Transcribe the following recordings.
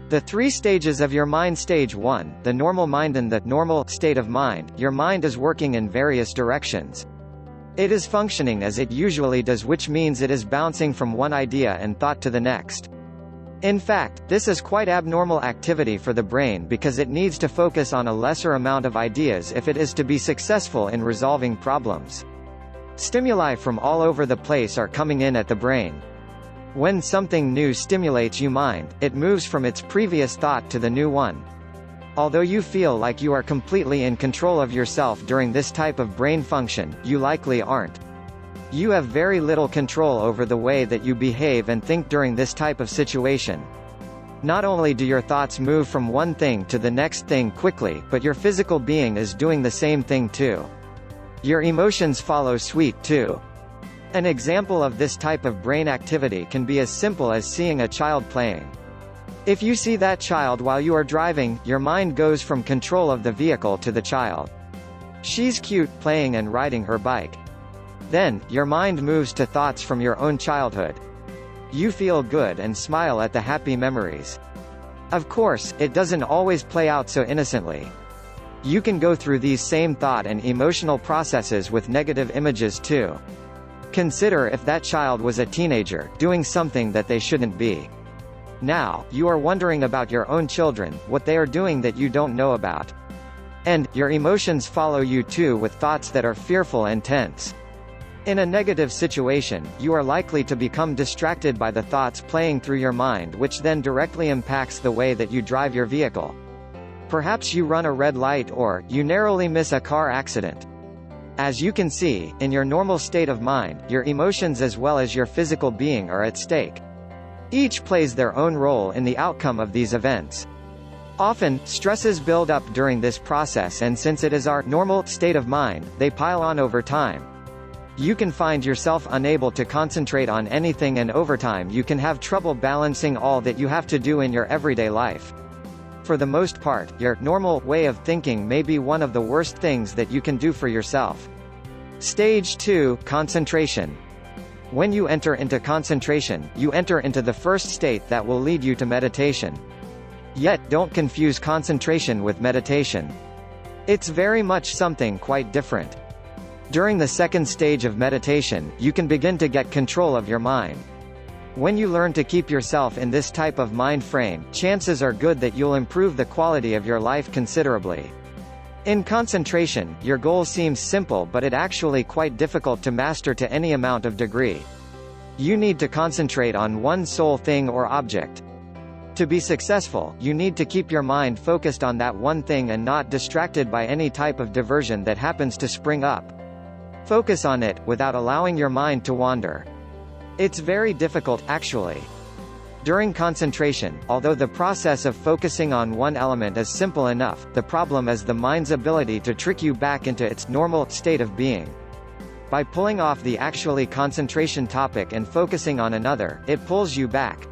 The three stages of your mind. Stage 1, the normal mind. In the normal state of mind, your mind is working in various directions. It is functioning as it usually does, which means it is bouncing from one idea and thought to the next. In fact, this is quite abnormal activity for the brain because it needs to focus on a lesser amount of ideas if it is to be successful in resolving problems. Stimuli from all over the place are coming in at the brain. When something new stimulates your mind, it moves from its previous thought to the new one. Although you feel like you are completely in control of yourself during this type of brain function, you likely aren't. You have very little control over the way that you behave and think during this type of situation. Not only do your thoughts move from one thing to the next thing quickly, but your physical being is doing the same thing too. Your emotions follow suit too. An example of this type of brain activity can be as simple as seeing a child playing. If you see that child while you are driving, your mind goes from control of the vehicle to the child. She's cute, playing and riding her bike. Then, your mind moves to thoughts from your own childhood. You feel good and smile at the happy memories. Of course, it doesn't always play out so innocently. You can go through these same thought and emotional processes with negative images too. Consider if that child was a teenager, doing something that they shouldn't be. Now, you are wondering about your own children, what they are doing that you don't know about. And, your emotions follow you too, with thoughts that are fearful and tense. In a negative situation, you are likely to become distracted by the thoughts playing through your mind, which then directly impacts the way that you drive your vehicle. Perhaps you run a red light or, you narrowly miss a car accident. As you can see, in your normal state of mind, your emotions as well as your physical being are at stake. Each plays their own role in the outcome of these events. Often, stresses build up during this process, and since it is our normal state of mind, they pile on over time. You can find yourself unable to concentrate on anything, and over time you can have trouble balancing all that you have to do in your everyday life. For the most part, your normal way of thinking may be one of the worst things that you can do for yourself. Stage 2, concentration. When you enter into concentration, you enter into the first state that will lead you to meditation. Yet, don't confuse concentration with meditation. It's very much something quite different. During the second stage of meditation, you can begin to get control of your mind. When you learn to keep yourself in this type of mind frame, chances are good that you'll improve the quality of your life considerably. In concentration, your goal seems simple, but it actually quite difficult to master to any amount of degree. You need to concentrate on one sole thing or object. To be successful, you need to keep your mind focused on that one thing and not distracted by any type of diversion that happens to spring up. Focus on it, without allowing your mind to wander. It's very difficult, actually. During concentration, although the process of focusing on one element is simple enough, the problem is the mind's ability to trick you back into its normal state of being. By pulling off the actually concentration topic and focusing on another, it pulls you back.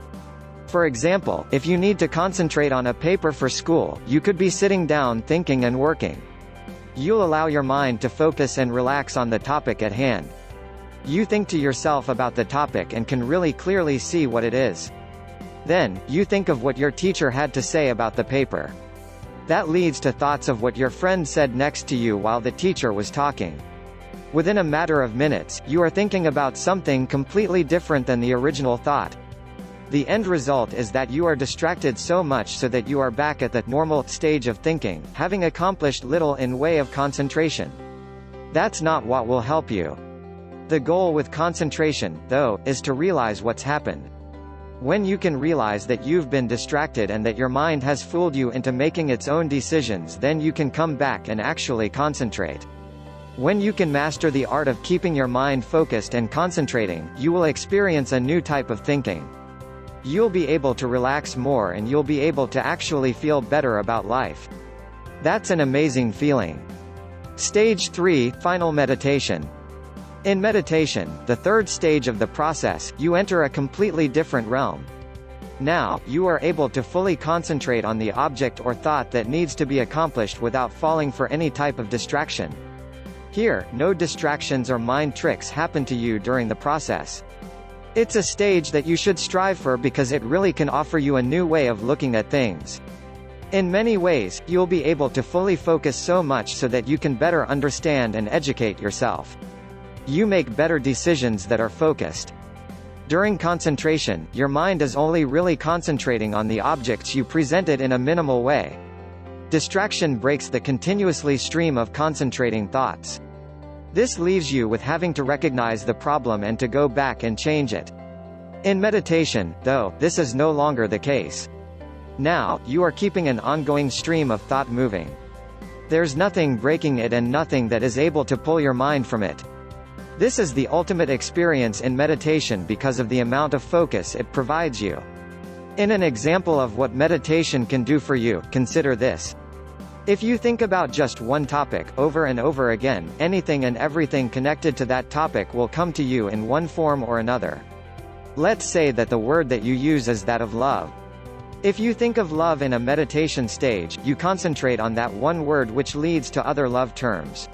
For example, if you need to concentrate on a paper for school, you could be sitting down thinking and working. You'll allow your mind to focus and relax on the topic at hand. You think to yourself about the topic and can really clearly see what it is. Then, you think of what your teacher had to say about the paper. That leads to thoughts of what your friend said next to you while the teacher was talking. Within a matter of minutes, you are thinking about something completely different than the original thought. The end result is that you are distracted so much so that you are back at the normal stage of thinking, having accomplished little in way of concentration. That's not what will help you. The goal with concentration, though, is to realize what's happened. When you can realize that you've been distracted and that your mind has fooled you into making its own decisions, then you can come back and actually concentrate. When you can master the art of keeping your mind focused and concentrating, you will experience a new type of thinking. You'll be able to relax more and you'll be able to actually feel better about life. That's an amazing feeling. Stage 3, final meditation. In meditation, the third stage of the process, you enter a completely different realm. Now, you are able to fully concentrate on the object or thought that needs to be accomplished without falling for any type of distraction. Here, no distractions or mind tricks happen to you during the process. It's a stage that you should strive for because it really can offer you a new way of looking at things. In many ways, you'll be able to fully focus so much so that you can better understand and educate yourself. You make better decisions that are focused. During concentration, your mind is only really concentrating on the objects you presented in a minimal way. Distraction breaks the continuously stream of concentrating thoughts. This leaves you with having to recognize the problem and to go back and change it. In meditation, though, this is no longer the case. Now, you are keeping an ongoing stream of thought moving. There's nothing breaking it and nothing that is able to pull your mind from it. This is the ultimate experience in meditation because of the amount of focus it provides you. In an example of what meditation can do for you, consider this. If you think about just one topic, over and over again, anything and everything connected to that topic will come to you in one form or another. Let's say that the word that you use is that of love. If you think of love in a meditation stage, you concentrate on that one word which leads to other love terms.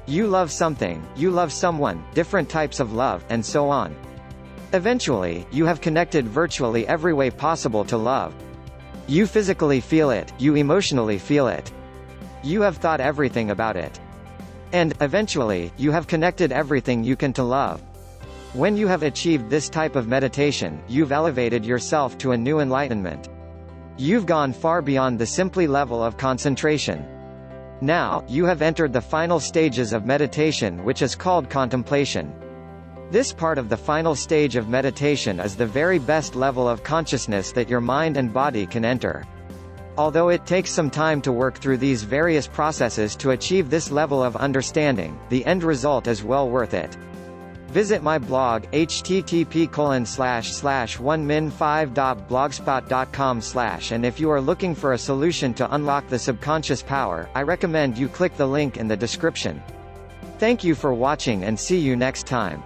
You love something, you love someone, different types of love, and so on. Eventually, you have connected virtually every way possible to love. You physically feel it, you emotionally feel it. You have thought everything about it. And, eventually, you have connected everything you can to love. When you have achieved this type of meditation, you've elevated yourself to a new enlightenment. You've gone far beyond the simply level of concentration. Now, you have entered the final stages of meditation, which is called contemplation. This part of the final stage of meditation is the very best level of consciousness that your mind and body can enter. Although it takes some time to work through these various processes to achieve this level of understanding, the end result is well worth it. Visit my blog, http://1min5.blogspot.com/ and if you are looking for a solution to unlock the subconscious power, I recommend you click the link in the description. Thank you for watching and see you next time.